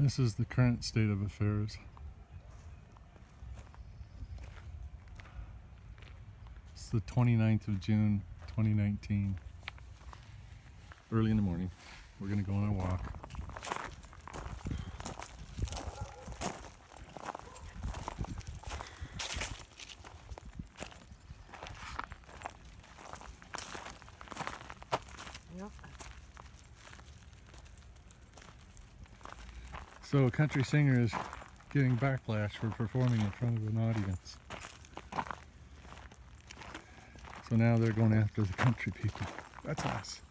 This is the current state of affairs. It's the 29th of June, 2019. Early in the morning. We're going to go on a walk. Yep. So a country singer is getting backlash for performing in front of an audience. So now they're going after the country people. That's us.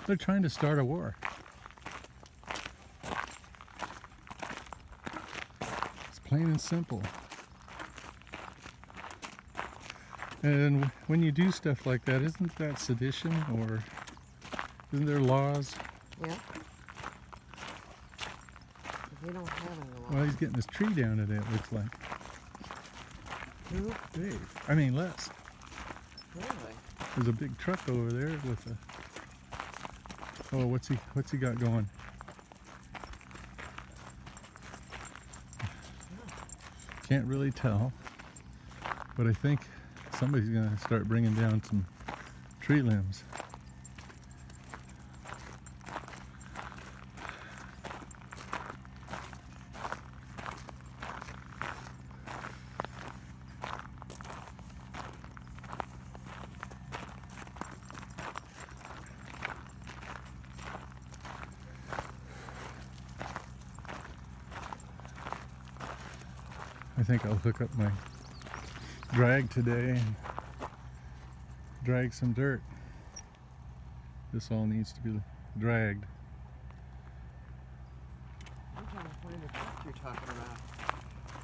They're trying to start a war. It's plain and simple. And when you do stuff like that, isn't that sedition, or isn't there laws? Yeah. We don't have any laws. Well, he's getting his tree down today, it looks like. Who? Dave. I mean, Les. Really? There's a big truck over there with a... Oh, what's he got going? Can't really tell, but I think somebody's gonna start bringing down some tree limbs. I think I'll hook up my drag today and drag some dirt. This all needs to be dragged. I'm trying to find the truck you're talking about.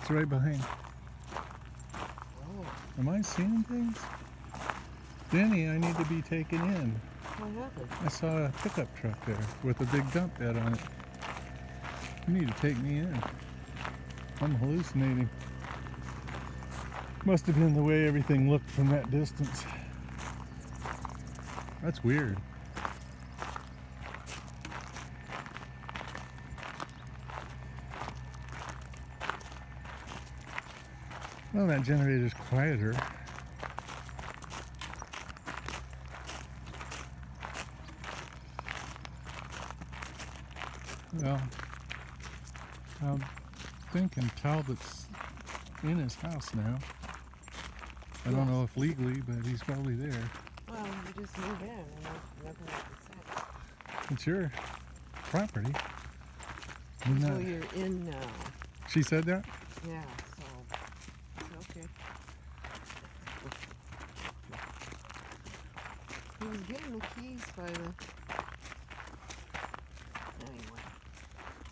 It's right behind. Oh, Am I seeing things? Danny, I need to be taken in. what happened? I saw a pickup truck there with a big dump bed on it. You need to take me in. I'm hallucinating. Must have been the way everything looked from that distance. That's weird. Well, that generator's quieter. Well, I'm thinking Talbot's in his house now. I don't know if legally, but he's probably there. Well, you just moved in and nothing like that. It's your property. So You're not- you're in now. She said that? Yeah, so it's okay. He was getting the keys by the... Anyway.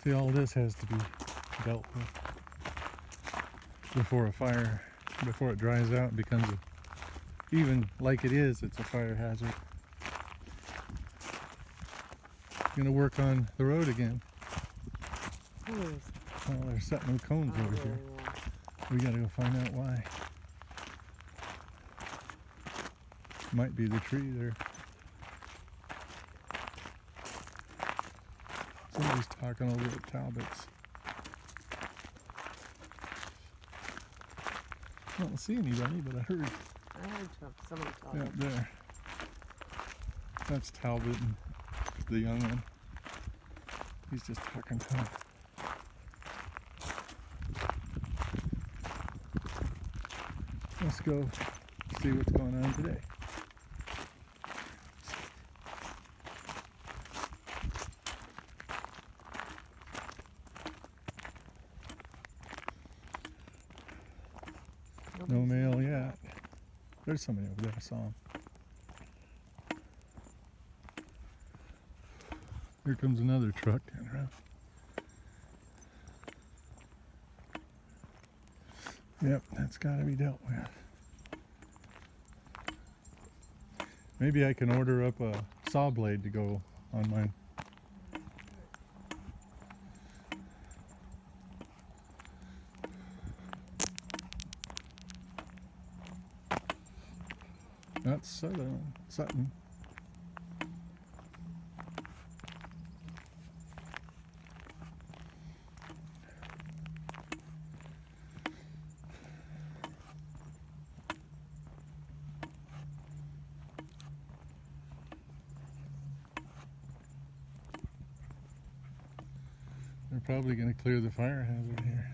See, all this has to be dealt with before a fire, before it dries out and becomes even like it is, it's a fire hazard. Gonna work on the road again. Who is? Well, they're setting the cones over here. We gotta go find out why. Might be the tree there. Somebody's talking over at Talbot's. I don't see anybody, but I heard. I heard somebody talking. Yeah, there. That's Talbot and the young one. He's just talking to him. Let's go see what's going on today. No mail yet. There's somebody over there, I saw him. Here comes another truck turning around. Yep, that's got to be dealt with. Maybe I can order up a saw blade to go on mine. That's Sutton. probably going to clear the fire hazard here.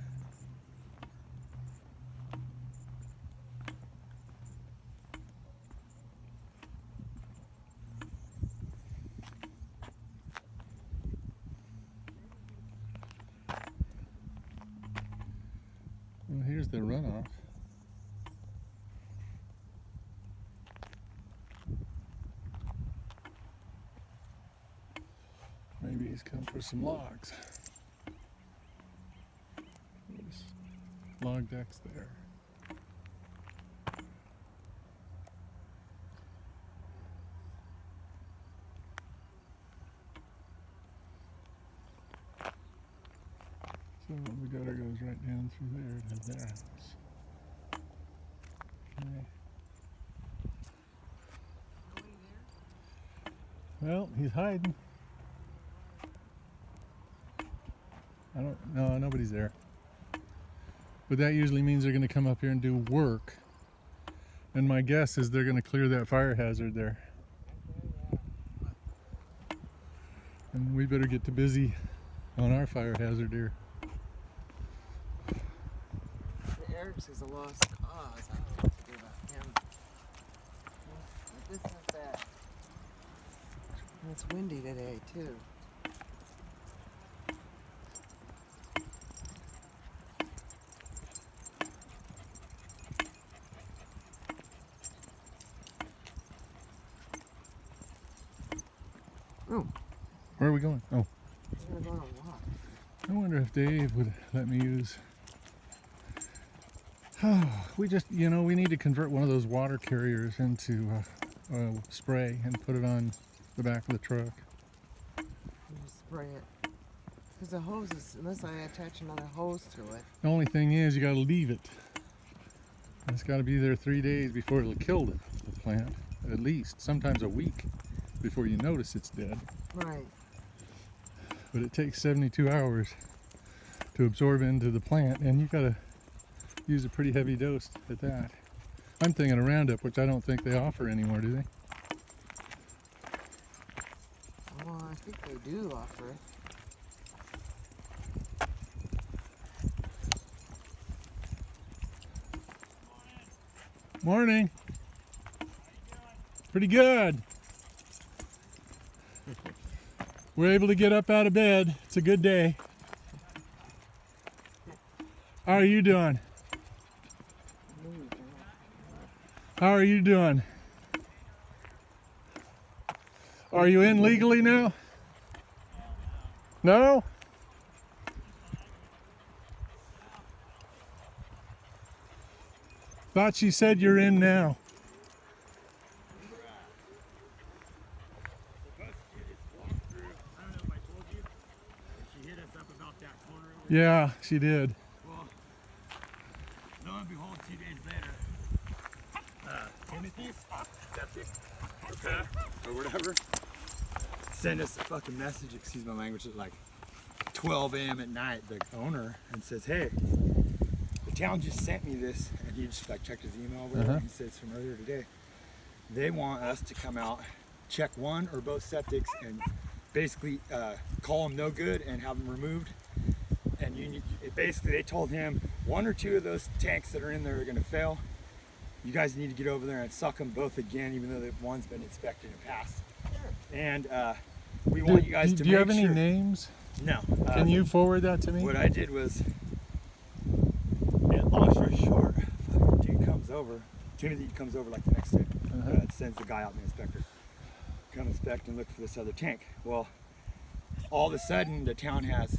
Well, here's the runoff. Maybe he's come for some logs. There's log decks there. So the gutter goes right down through there to their house. Okay. Well, he's hiding. No, nobody's there. But that usually means they're going to come up here and do work. And my guess is they're going to clear that fire hazard there. And we better get to busy on our fire hazard here. Eric's is a lost cause. I don't know what to do about him. But this is that. And it's windy today, too. Oh. Where are we going? Oh. We're going on a walk. I wonder if Dave would let me use... we just, we need to convert one of those water carriers into spray and put it on the back of the truck. You just spray it. Because the hose is, unless I attach another hose to it. The only thing is you got to leave it. And it's got to be there 3 days before it'll kill the plant. At least, sometimes a week before you notice it's dead. Right. But it takes 72 hours to absorb into the plant, and you got to use a pretty heavy dose at that. I'm thinking a Roundup, which I don't think they offer anymore, do they? Well, I think they do offer it. Morning. Pretty good. We're able to get up out of bed. It's a good day. How are you doing? How are you doing? Are you in legally now? No? Thought she said you're in now. Yeah, she did. Well, lo and behold, 2 days later, Timothy's septic repair or whatever sent us a fucking message, excuse my language, at like 12 a.m. at night, the owner, and says, hey, the town just sent me this, and he just like checked his email or whatever, he said it's from earlier today. They want us to come out, check one or both septics, and basically call them no good and have them removed. And basically they told him 1 or 2 of those tanks that are in there are going to fail. You guys need to get over there and suck them both again, even though one's been inspected and passed. And we want you guys to make sure. Do you have any names? No. Can you forward that to me? What I did was, long story short, dude comes over. Timothy comes over like the next day. Sends the guy out, the inspector. Come inspect and look for this other tank. Well, all of a sudden the town has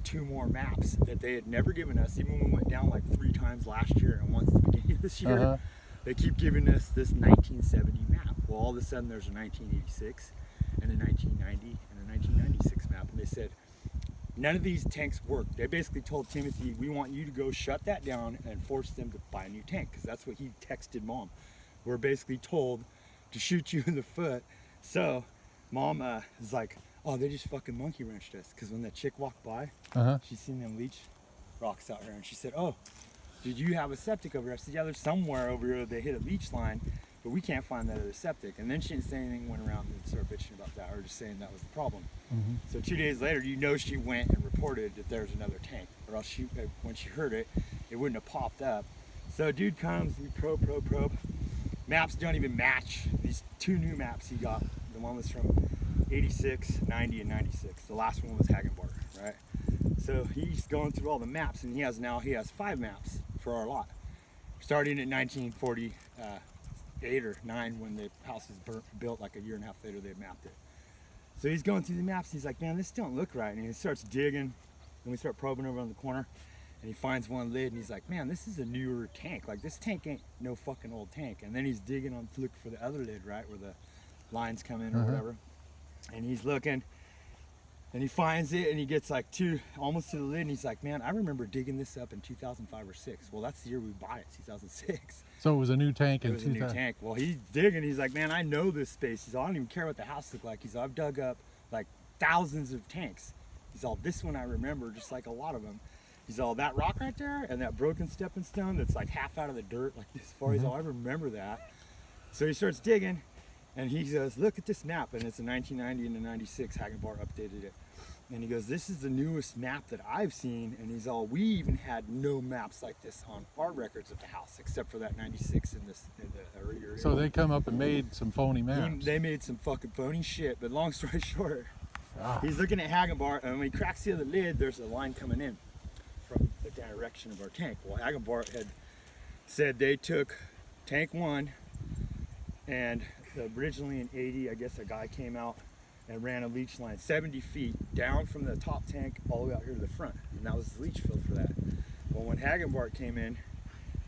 2 more maps that they had never given us, even when we went down like 3 times last year and once at the beginning of this year. They keep giving us this 1970 map. Well, all of a sudden there's a 1986 and a 1990 and a 1996 map, and they said none of these tanks work. They basically told Timothy, we want you to go shut that down and force them to buy a new tank, because that's what he texted Mom. We're basically told to shoot you in the foot. So Mom is like, oh, they just fucking monkey wrenched us. Because when that chick walked by, she seen them leach rocks out here. And she said, oh, did you have a septic over here? I said, yeah, there's somewhere over here they hit a leach line. but we can't find that other septic. And then she didn't say anything, went around and started bitching about that, or just saying that was the problem. So 2 days later, you know, she went and reported that there's another tank, or else she, when she heard it, it wouldn't have popped up. So dude comes, we probe. Maps don't even match. These 2 new maps he got. The one was from 86, 90, and 96. The last one was Hagenbart, right? So he's going through all the maps, and he has 5 maps for our lot, starting in 1948 or 9 when the house was built. Like a year and a half later, they mapped it. So he's going through the maps. He's like, man, this don't look right. And he starts digging, and we start probing over on the corner, and he finds one lid, and he's like, man, this is a newer tank. Like, this tank ain't no fucking old tank. And then he's digging on to look for the other lid, right, where the lines come in or whatever. And he's looking, and he finds it, and he gets like almost to the lid, and he's like, man, I remember digging this up in 2005 or 6. Well, that's the year we bought it, 2006. So it was a new tank in It was a new tank. Well, he's digging. He's like, man, I know this space. He's all, I don't even care what the house looked like. He's all, I've dug up like thousands of tanks. He's all, this one I remember, just like a lot of them. He's all, that rock right there and that broken stepping stone that's like half out of the dirt, like this far. He's all, I remember that. So he starts digging, and he goes, look at this map. And it's a 1990 and a 96. Hagenbart updated it. And he goes, this is the newest map that I've seen. And he's all, we even had no maps like this on our records of the house, except for that 96 in the earlier. So they come up and made some phony maps. They made some fucking phony shit. But long story short, he's looking at Hagenbart, and when he cracks the other lid, there's a line coming in from the direction of our tank. Well, Hagenbart had said they took tank 1, and originally in 80, I guess a guy came out and ran a leach line 70 feet down from the top tank all the way out here to the front, and that was the leach field for that. Well, when Hagenbart came in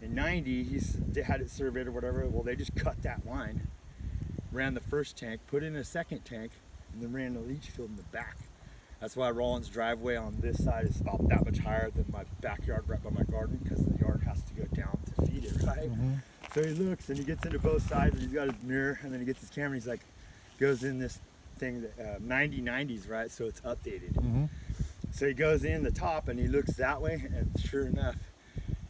90, they had it surveyed or whatever. Well, they just cut that line, ran the first tank, put in a second tank, and then ran the leach field in the back. That's why Rollins' driveway on this side is about that much higher than my backyard right by my garden, because the yard has to go down to feed it, right? So he looks, and he gets into both sides, and he's got his mirror, and then he gets his camera, and he's like, goes in this thing, 90s, right? So it's updated. So he goes in the top, and he looks that way, and sure enough,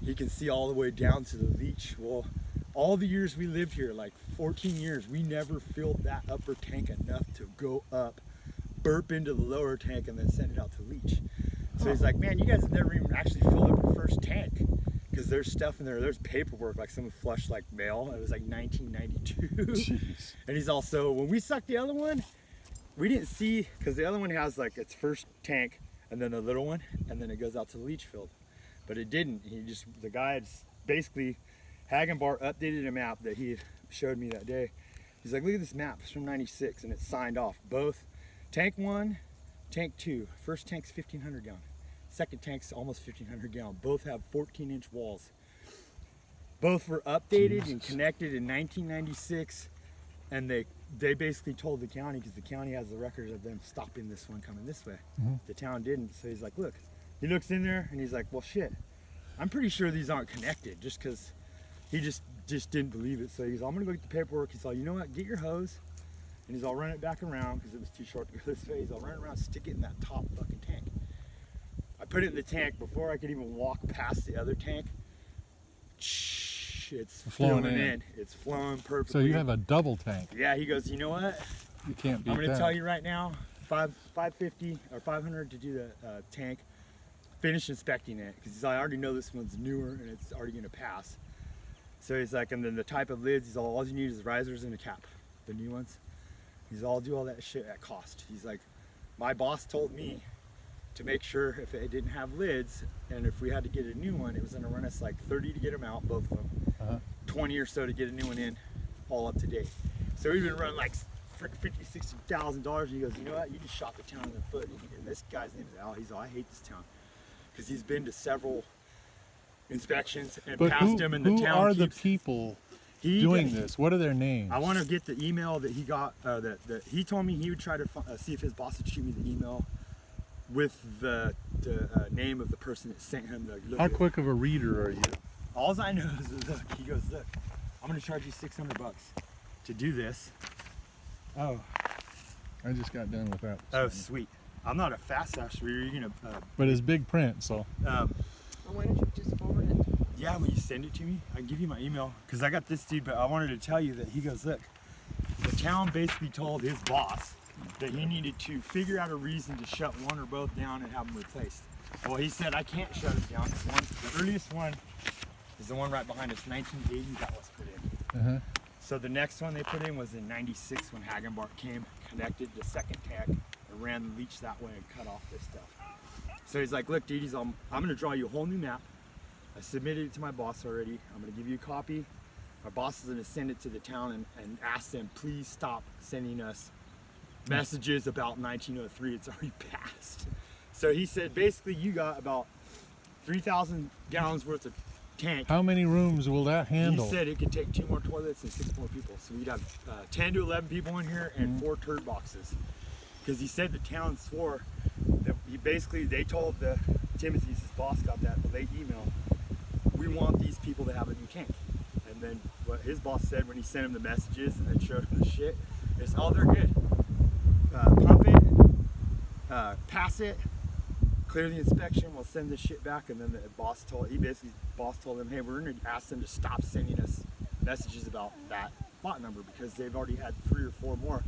he can see all the way down to the leach. Well, all the years we lived here, like 14 years, we never filled that upper tank enough to go up, burp into the lower tank, and then send it out to leach. So he's like, man, you guys have never even actually filled up your first tank, because there's stuff in there. There's paperwork, like someone flushed like mail. It was like 1992. Jeez. And he's also, when we sucked the other one, we didn't see, because the other one has like its first tank, and then a little one, and then it goes out to the leach field. But it didn't. The guy had basically, Hagenbart updated a map that he showed me that day. He's like, look at this map, it's from 96, and it's signed off. Both tank 1, tank 2. First tank's 1,500 gallon. Second tank's almost 1,500 gallon. Both have 14-inch walls. Both were updated and connected in 1996, and they basically told the county, because the county has the record of them stopping this one coming this way. The town didn't. So he's like, look. He looks in there, and he's like, well, shit. I'm pretty sure these aren't connected, just because he just didn't believe it. So he's all, I'm gonna go get the paperwork. He's all, you know what, get your hose. And he's all, run it back around, because it was too short to go this way. He's all, run it around, stick it in that top fucking tank. I put it in the tank before I could even walk past the other tank. It's flowing in. It's flowing perfectly. So you have a double tank. Yeah, he goes, you know what? You can't beat I'm gonna that. tell you right now, $550 or $500 to do the tank. Finish inspecting it, because I already know this one's newer and it's already gonna pass. So he's like, and then the type of lids, he's all you need is risers and a cap, the new ones. He's all, do all that shit at cost. He's like, my boss told me to make sure if it didn't have lids, and if we had to get a new one, it was gonna run us like 30 to get them out, both of them, 20 or so to get a new one in, all up to date. So we've been running like $50,000, $60,000. He goes, you know what, you just shot the town in the foot. And this guy's name is Al. He's all, I hate this town, because he's been to several inspections and passed him, and the town are the people doing this? What are their names? I want to get the email that he got, that he told me he would try to see if his boss would shoot me the email with the name of the person that sent him the look. How quick of a reader are you? All I know is, look, he goes, look, I'm going to charge you $600 to do this. Oh. I just got done with that. Oh, sweet. I'm not a fast ass reader. You're gonna. But it's big print, so. Well, why don't you just forward it? yeah, will you send it to me? I can give you my email. Because I got this dude, but I wanted to tell you that he goes, look, the town basically told his boss that he needed to figure out a reason to shut one or both down and have them replaced. Well, he said, I can't shut it down. The earliest one is the one right behind us, 1980 that was put in. Uh-huh. So the next one they put in was in 96 when Hagenbart came, connected the second tank, and ran the leach that way and cut off this stuff. So he's like, look, dude, I'm going to draw you a whole new map. I submitted it to my boss already. I'm going to give you a copy. Our boss is going to send it to the town and ask them, please stop sending us messages about 1903. It's already passed. So he said, basically, you got about 3,000 gallons worth of tank. How many rooms will that handle? He said it could take 2 more toilets and 6 more people. So we'd have 10 to 11 people in here and 4 turd boxes. Because he said the town swore that they told Timothy's his boss got that late email. We want these people to have a new tank. And then what his boss said when he sent him the messages and then showed him the shit is, oh, they're good. Pump it, pass it, clear the inspection, we'll send this shit back. And then the boss told him, hey, we're gonna ask them to stop sending us messages about that lot number because they've already had 3 or 4 more,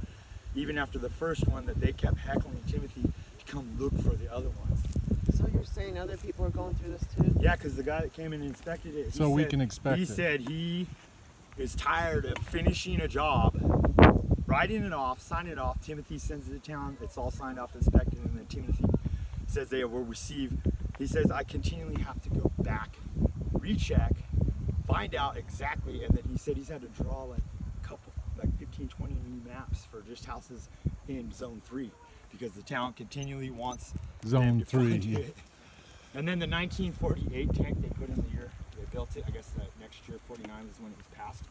even after the first one that they kept heckling Timothy to come look for the other ones. So you're saying other people are going through this too? Yeah, because the guy that came in and inspected it, So we can expect it. He said he is tired of finishing a job, writing it off, signing it off. Timothy sends it to town. It's all signed off, inspected, and then Timothy says they will receive. He says, I continually have to go back, recheck, find out exactly. And then he said he's had to draw like 15, 20 new maps for just houses in Zone 3 because the town continually wants Zone them to 3. find it. And then the 1948 tank they put in the year they built it, I guess that next year, 49 was when it was passed,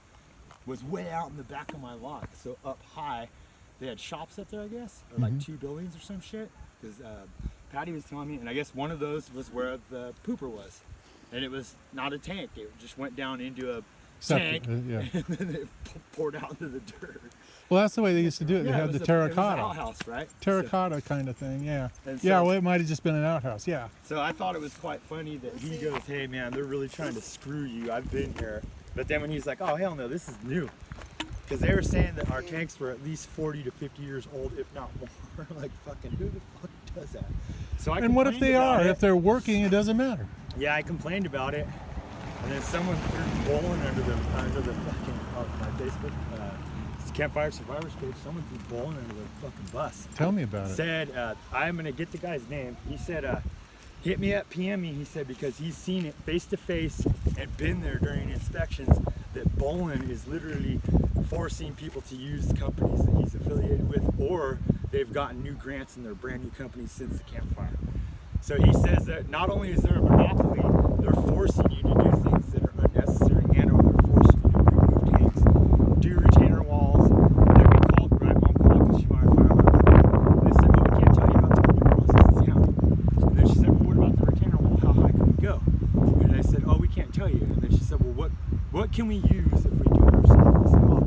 was way out in the back of my lot. So up high, they had shops up there, I guess, or like 2 buildings or some shit. Because Patty was telling me, and I guess one of those was where the pooper was. And it was not a tank, it just went down into a tank, yeah. and then it poured out into the dirt. Well, that's the way they used to do it. They had the terracotta. It was an outhouse, right? Terracotta kind of thing, yeah. So, Yeah, well, it might have just been an outhouse, yeah. So I thought it was quite funny that he goes, hey man, they're really trying to screw you. I've been here. But then when he's like, oh hell no, this is new. Because they were saying that our tanks were at least 40 to 50 years old, if not more. Like, fucking, who the fuck does that? So And what if they are? If they're working, it doesn't matter. Yeah, I complained about it. And then someone threw bowling under the fucking, my Facebook, Campfire Survivors page, someone threw bowling under the fucking bus. Tell me about it. Said, I'm going to get the guy's name. He said, hit me up, PM me, he said, because he's seen it face to face and been there during inspections, that Bolin is literally forcing people to use companies that he's affiliated with, or they've gotten new grants in their brand new companies since the campfire. So he says that not only is there a monopoly, they're forcing you to do things that are unnecessary, and or they're forcing you to remove tanks, do retainer walls. Then we called, right, Mom called because she wanted to fire out her permit. They said, well, we can't tell you about the retainer walls, this is town. And then she said, well, what about the retainer wall? How high can we go? And I said, oh, we can't tell you. And then she said, well, what can we use if we do it ourselves? I said, well,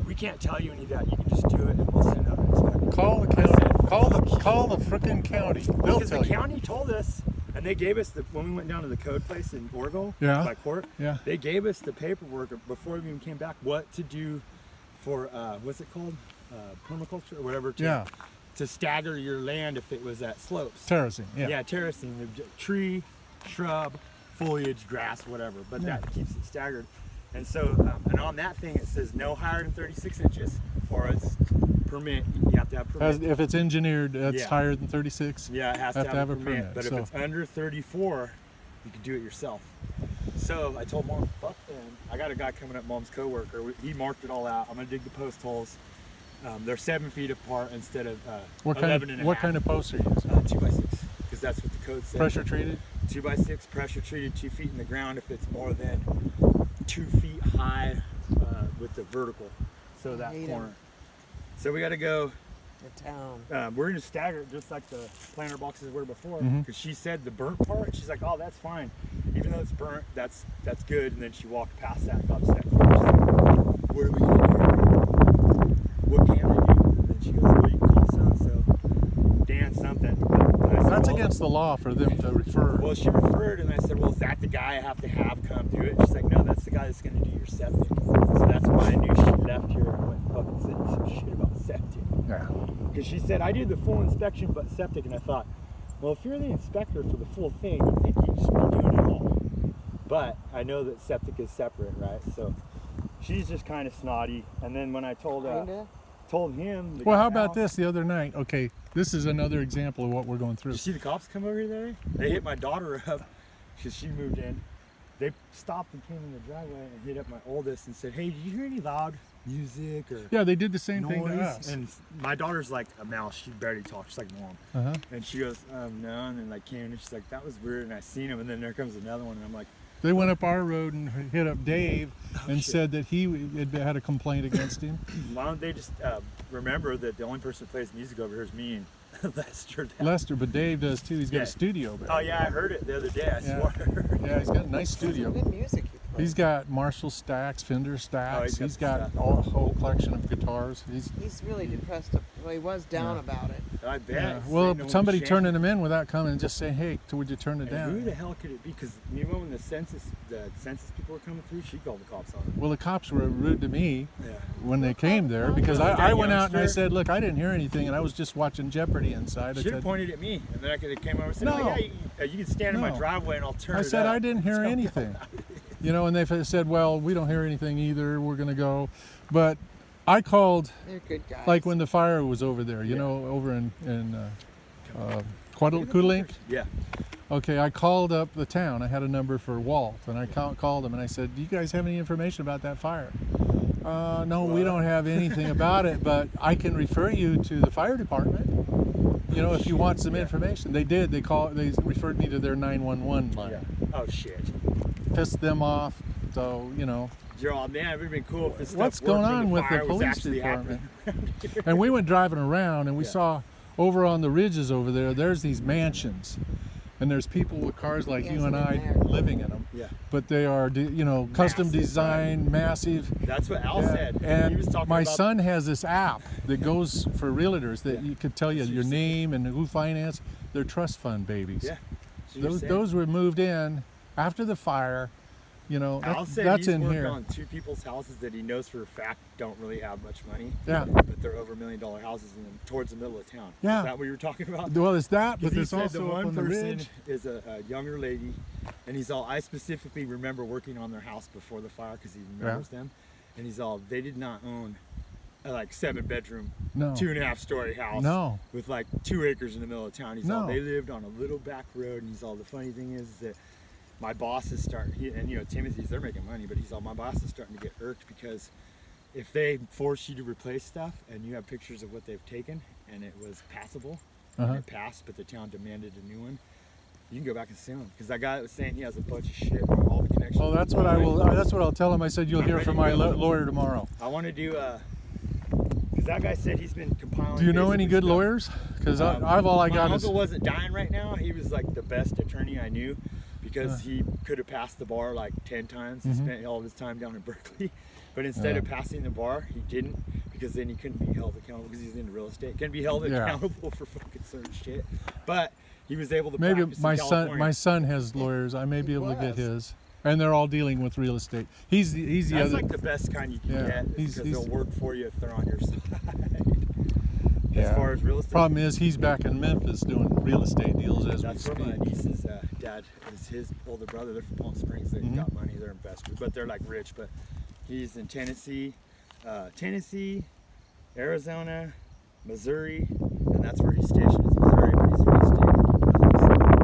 we can't tell you any of that. You can just do it and we'll send out an inspector. Call the county. Call the frickin' county. They'll Because tell the you. county told us, and they gave us when we went down to the code place in Orville by court. Yeah. They gave us the paperwork before we even came back what to do for what's it called, permaculture or whatever. To stagger your land if it was at slopes. Terracing. Yeah. Yeah, terracing. The tree, shrub, foliage, grass, whatever. But that keeps it staggered. And so, and on that thing it says no higher than 36 inches, or it's permit. You have to have permit. If it's engineered, that's higher than 36. Yeah, it has to have a permit. But so. if it's under 34, you can do it yourself. So I told Mom, fuck them. I got a guy coming up, Mom's coworker. He marked it all out. I'm gonna dig the post holes. They're 7 feet apart instead of 11 and a half. What kind of posts are you using? 2x6, because that's what the code says. Pressure treated? 2x6, pressure treated, 2 feet in the ground if it's more than 2 feet high with the vertical. So that corner. So we got to go to town. We're going to stagger it just like the planter boxes were before. Because she said the burnt part, she's like, oh, that's fine. Even though it's burnt, that's good. And then she walked past that and got to that corner. She's like, what are we going to do? What can I do? And then she goes, well, you can call so-and-so, Dan something. But I said, That's against the law for them to refer. Well, she referred, and I said, well, is that the guy I have to have come do it? She's like, no, that's the guy that's going to do your septic. So that's why I knew she left here and went and fucking said some shit about septic. Yeah. Because she said, I did the full inspection but septic, and I thought, well, if you're the inspector for the full thing, I think you'd just be doing it all. But I know that septic is separate, right? So she's just kind of snotty. And then when I told him. Well, how about this the other night? Okay, this is another example of what we're going through. Did you see the cops come over here today? They hit my daughter up because she moved in. They stopped and came in the driveway and hit up my oldest and said, hey, did you hear any loud music or Yeah, they did the same noise? thing to us. And my daughter's like a mouse. She barely talks. She's like mom. Uh-huh. And she goes, no. And then like came and she's like, that was weird. And I seen him. And then there comes another one. And I'm like, They went up our road and hit up Dave and shit. said that he had a complaint against him. why don't they just remember that the only person that plays music over here is me and Lester. Lester, but Dave does too. He's got a studio there. Oh yeah, I heard it the other day. I Yeah. swear. Yeah, he's got a nice studio. Good music you play. He's got Marshall stacks, Fender stacks. he's got He's got the a whole collection of guitars. He's really depressed. Well, he was down about it. I bet. Yeah. It's Well, ain't no somebody shame. turning him in without coming and just saying, "Hey, would you turn it And who down?" the hell could it be? Because you know when the census people were coming through, she called the cops on them. Well, the cops were rude to me Yeah. when they came there because Was it I that went out and I youngster? said, "Look, I didn't hear anything, and I was just watching Jeopardy inside." I Should have said, pointed at me, and then they came over and said, No. "Oh yeah, you can stand in my No. driveway and I'll turn I it said up." I didn't hear Tell me anything. about it. You know, and they said, "Well, we don't hear anything either. We're going to go." But I called, They're good guys. like when the fire was over there, you Yeah. know, over in Quadlink. Yeah. Okay, I called up the town. I had a number for Walt, and I called him and I said, "Do you guys have any information about that fire?" No, we don't have anything about it, but I can refer you to the fire department. You know, if you want some information. They did. They referred me to their 911 line. Yeah. Oh shit. Pissed them off. So, you know. Gerald, man, it would have been cool if this stuff What's worked going when on with the fire was police actually department? happening. And we went driving around and we Yeah. saw over on the ridges over there's these mansions. And there's people with cars like Yes, you and I they're there. living in them. Yeah. But they are, you know, custom Massive, design, massive. That's what Al said. He And was talking my about son has this app that goes for realtors that you could tell you That's what your you're name and who financed. They're trust fund babies. Yeah. So you're saying- Those were moved in after the fire. You know, Al said that's he's in worked here. on 2 people's houses that he knows for a fact don't really have much money. Yeah. But they're over $1 million houses and towards the middle of town. Yeah. Is that what you were talking about? Well, it's that, but Because he there's said also the up one on the person ridge. is a younger lady, and he's all, I specifically remember working on their house before the fire because he remembers them. And he's all, they did not own a like 7-bedroom, No. 2.5 story house No. with like 2 acres in the middle of town. He's all, No. they lived on a little back road, and he's all, the funny thing is that my boss is starting, and you know, Timothy's, they're making money, but he's all, my boss is starting to get irked because if they force you to replace stuff and you have pictures of what they've taken and it was passable, and it passed, but the town demanded a new one, you can go back and sue him. Because that guy that was saying he has a bunch of shit from all the connections. Oh, that's what I will. That's what I'll tell him. I said you'll hear from my lawyer tomorrow. I want to do, because that guy said he's been compiling. Do you know any basically good stuff. lawyers? Because I've all I got my is. uncle wasn't dying right now. He was like the best attorney I knew because he could have passed the bar like 10 times. He spent all of his time down in Berkeley. But instead of passing the bar, he didn't, because then he couldn't be held accountable because he's into real estate. Couldn't be held accountable for fucking certain shit. But he was able to Maybe practice my in son. California. My son has lawyers. I may be able to get his, and they're all dealing with real estate. He's the That's other. like the best kind you can get, because they'll work for you if they're on your side. As far as real estate. Problem is, he's back in Memphis doing real estate deals as That's we where speak. my niece's dad is his older brother. They're from Palm Springs. They got money. They're investors, but they're like rich. But he's in Tennessee, Arizona, Missouri, and that's where he's stationed. Is Missouri, but he's real estate.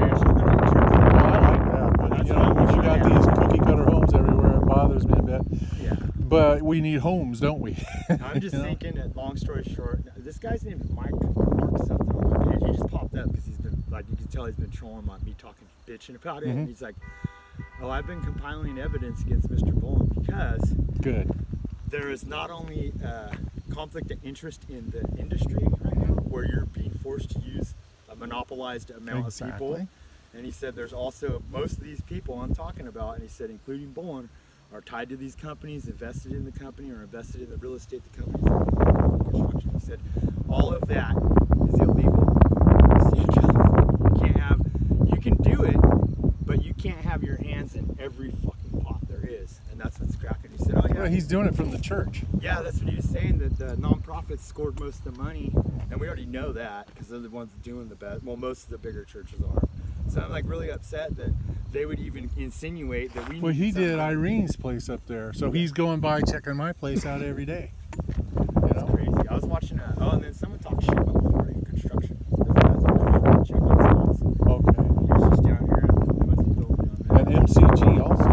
Well, I like that, but That's you know, what when you got I'm these cookie cutter homes everywhere, it bothers me a bit. Yeah. But we need homes, don't we? I'm just You know? thinking that, long story short, this guy's name is Mike something on my page. He just popped up because he's been, like, you can tell he's been trolling me talking, bitching about it. And he's like, oh, I've been compiling evidence against Mr. Bowen because Good. there is not only conflict of interest in the industry right now, where you're being forced to use a monopolized amount of people. Exactly. And he said there's also, most of these people I'm talking about, and he said including Bowen, are tied to these companies, invested in the company, or invested in the real estate the companies civil construction. He said all of that is illegal in the state of California. You can do it, but you can't have your hands in every fucking pot there is, and that's what's cracking. He said, oh yeah. Well, he's doing it from the church. Yeah, that's what he was saying, that the nonprofits scored most of the money, and we already know that because they're the ones doing the best. Well, most of the bigger churches are. So I'm like really upset that they would even insinuate that we. Well, he did something. Irene's place up there, so he's going by checking my place out every day. You That's know? crazy. I was watching that. Oh, and then someone talked shit about Florida construction. Those guys are check out spots. Okay. He was just down here and they must be building down there. And MCG also.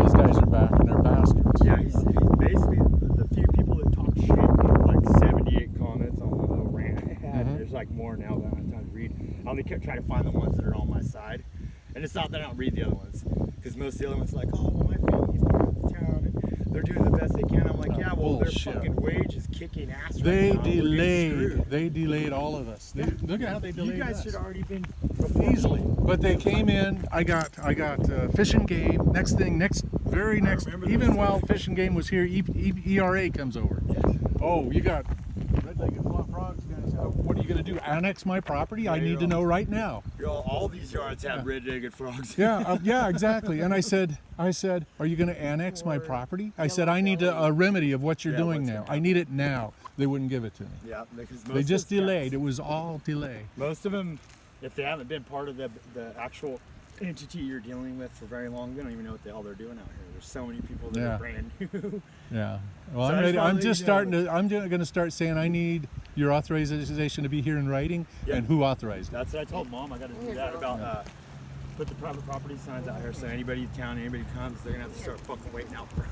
Those guys are back and they're bastards. Yeah, he's basically the few people that talk shit. Like 78 comments on the little rant I had. Mhm. There's like more now that I have time to read. I only kept trying to find the ones that are on my side. And it's not that I don't read the other ones, because most of the other ones are like, oh, well, my family's part of the town and they're doing the best they can. I'm like, yeah, well, Bullshit. their fucking wage is kicking ass right They now. We're getting delayed. screwed. They delayed all of us. Look at how they delayed You guys us. should already been Easily. But they came in. I got Fish and Game. Very next. remember those Even two. while Fish and Game was here, ERA comes over. Yes. Oh, you got red-legged frogs, guys. What are you gonna do? Annex my property? I Yeah, need to know right now. All these yards have red-legged frogs. Yeah, exactly. And I said, are you going to annex my property? I said, I need a remedy of what you're Yeah, doing what's now. gonna I need it now. They wouldn't give it to me. Yeah, because They just delayed. It was all delay. Most of them, if they haven't been part of the actual entity you're dealing with for very long, they don't even know what the hell they're doing out here. There's so many people that Yeah. are brand new. Yeah. Well, So I'm I just ready. wanted I'm to just let you starting know. to. I'm going to start saying I need your authorization to be here in writing Yeah. and who authorized it. That's what I told Mom. I got to do that about put the private property signs out here so anybody in town, anybody comes, they're gonna have to start fucking waiting out front.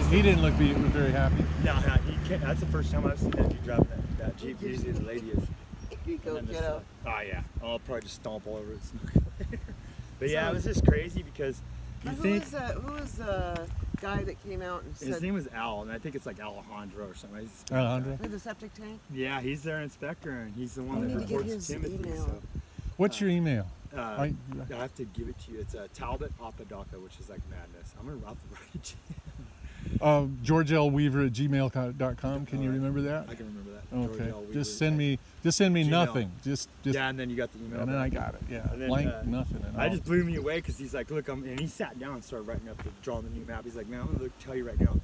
He didn't look very happy. No, he can't. That's the first time I've seen that dude driving that Jeep. Usually the lady is. You go, And then kiddo. oh yeah, I'll probably just stomp all over it. Smoke it later. But yeah, it was just crazy because you think Who was the guy that came out and his said name was Al, and I think it's like Alejandro or something. He's a Alejandro? with the septic tank? Yeah, he's their inspector, and he's the one We that need to get reports his Timothy. email. So, What's your email? I have to give it to you. It's Talbot Papadaka, which is like madness. I'm gonna have to write it to you. GeorgeLWeaver@gmail.com. Can you remember that? I can remember that. Okay. George L. Weaver. Just send me Gmail. nothing. Just Yeah, and then you got the email. and then I back. got it. Yeah. And then, Blank nothing. And I all. just blew me away because he's like, look, and he sat down and started writing up, drawing the new map. He's like, man, I'm gonna tell you right now.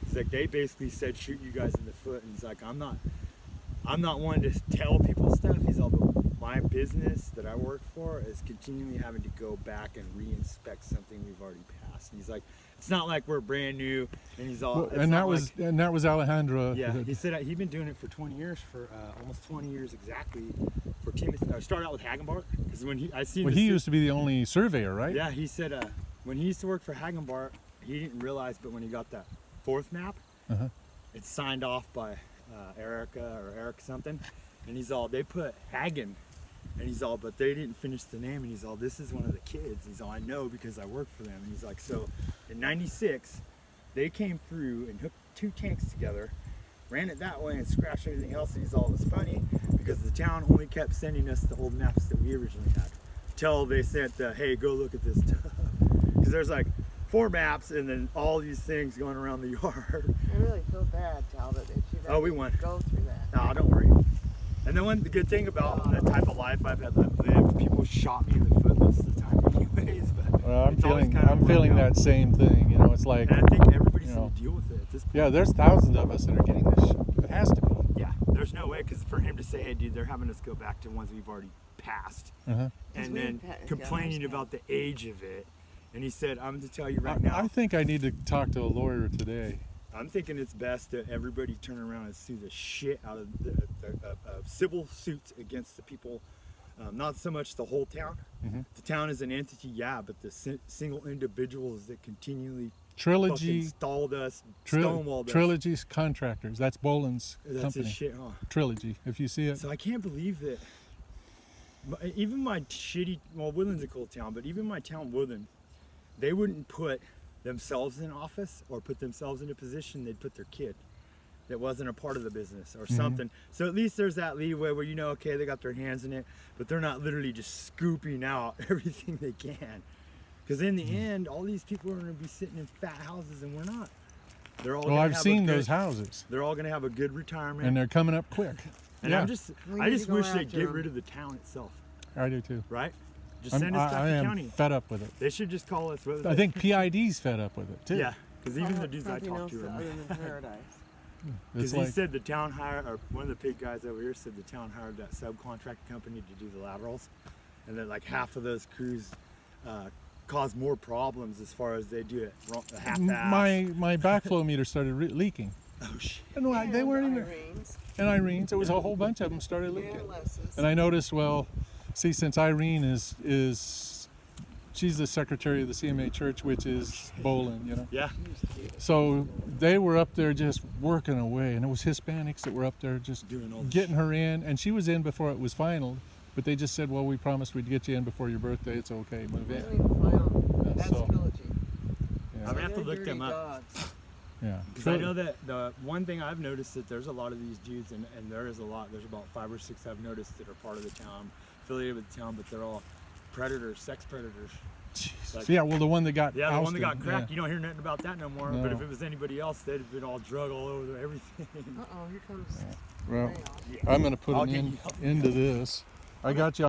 He's like, they basically said shoot you guys in the foot, and he's like, I'm not one to tell people stuff. He's all, but my business that I work for is continually having to go back and re-inspect something we've already passed. And he's like, it's not like we're brand new. And he's all, Well, it's and not that was Alejandro. yeah, he said he'd been doing it for 20 years, for almost 20 years exactly, for Timothy. I started out with Hagenbart because when he used to be the only surveyor, right? yeah, he said when he used to work for Hagenbart, he didn't realize, but when he got that fourth map, Uh-huh. it's signed off by Erica or Eric something, and he's all, they put Hagen, and he's all, but they didn't finish the name, and he's all, this is one of the kids. He's all, I know because I work for them. And he's like, so in '96, they came through and hooked 2 tanks together, ran it that way and scratched everything else. And he's all, it was funny because the town only kept sending us the old maps that we originally had till they sent hey, go look at this stuff, because there's like 4 maps and then all these things going around the yard. I really feel bad, Talbot, that you Oh, we had to won. go through that. No, don't worry. And then the good thing about the type of life I've lived, people shot me in the foot most of the time anyways, but Well, I'm it's always feeling kind of I'm feeling worked out. that same thing. You know, it's like, And I think everybody's you know. gonna deal with it at this point. yeah, there's thousands of us that are getting this. It has to be. Yeah, there's no way, because for him to say, hey dude, they're having us go back to ones we've already passed, Uh-huh. and we then yeah, complaining yeah. about the age of it, and he said, I'm to tell you right I now, think I need to talk to a lawyer today. I'm thinking it's best that everybody turn around and sue the shit out of the civil suits against the people. Not so much the whole town. Mhm. The town is an entity, yeah, but the single individuals that continually Trilogy, fucking stalled us, stonewalled us. Trilogy's contractors. That's Boland's That's company. his shit, huh? Trilogy. If you see it. So I can't believe that. Even my shitty, well, Woodland's a cool town, but even my town, Woodland, they wouldn't put themselves in office or put themselves in a position. They'd put their kid that wasn't a part of the business or something. So at least there's that leeway where, you know, okay, they got their hands in it, but they're not literally just scooping out everything they can. Because in the end, all these people are going to be sitting in fat houses, and we're not. They're all. Well, gonna I've have a seen good- those houses, They're all going to have a good retirement. and they're coming up quick. And yeah, I just We need to go wish they'd after get 'em. rid of the town itself, I do too. right? Just send us back I to am county. fed up with it. They should just call us. I think PID's fed up with it too. Yeah, because even the dudes I Something talked else to, other than paradise. because It's he like, said the town hired, or one of the pig guys over here said the town hired that subcontract company to do the laterals, and then like half of those crews cause more problems as far as they do it half-assed. my backflow meter started leaking. Oh shit. And they weren't even. Irene's And Irene's, it was a whole bunch of them started leaking. and Les's. And I noticed, well, see, since Irene is she's the secretary of the CMA church, which is Bolin, you know. Yeah. So they were up there just working away, and it was Hispanics that were up there just Doing all this getting her in, and she was in before it was final. But they just said, well, we promised we'd get you in before your birthday. It's okay, move It wasn't in. even final. Yeah, That's so- trilogy. Yeah. I'm gonna have to They're look dirty them up. dogs. Yeah. Because I know that the one thing I've noticed that there's a lot of these dudes, and there is a lot. There's about 5 or 6 I've noticed that are part of the town, affiliated with the town, but they're all predators, sex predators. Jeez. Like- Yeah, well, the one that got Yeah, the one that ousted, got cracked. yeah. You don't hear nothing about that no more. No. But if it was anybody else, they'd have been all drug all over everything. Uh-oh, here comes Well, Rayon. I'm going to put I'll an get end you. into this. I got you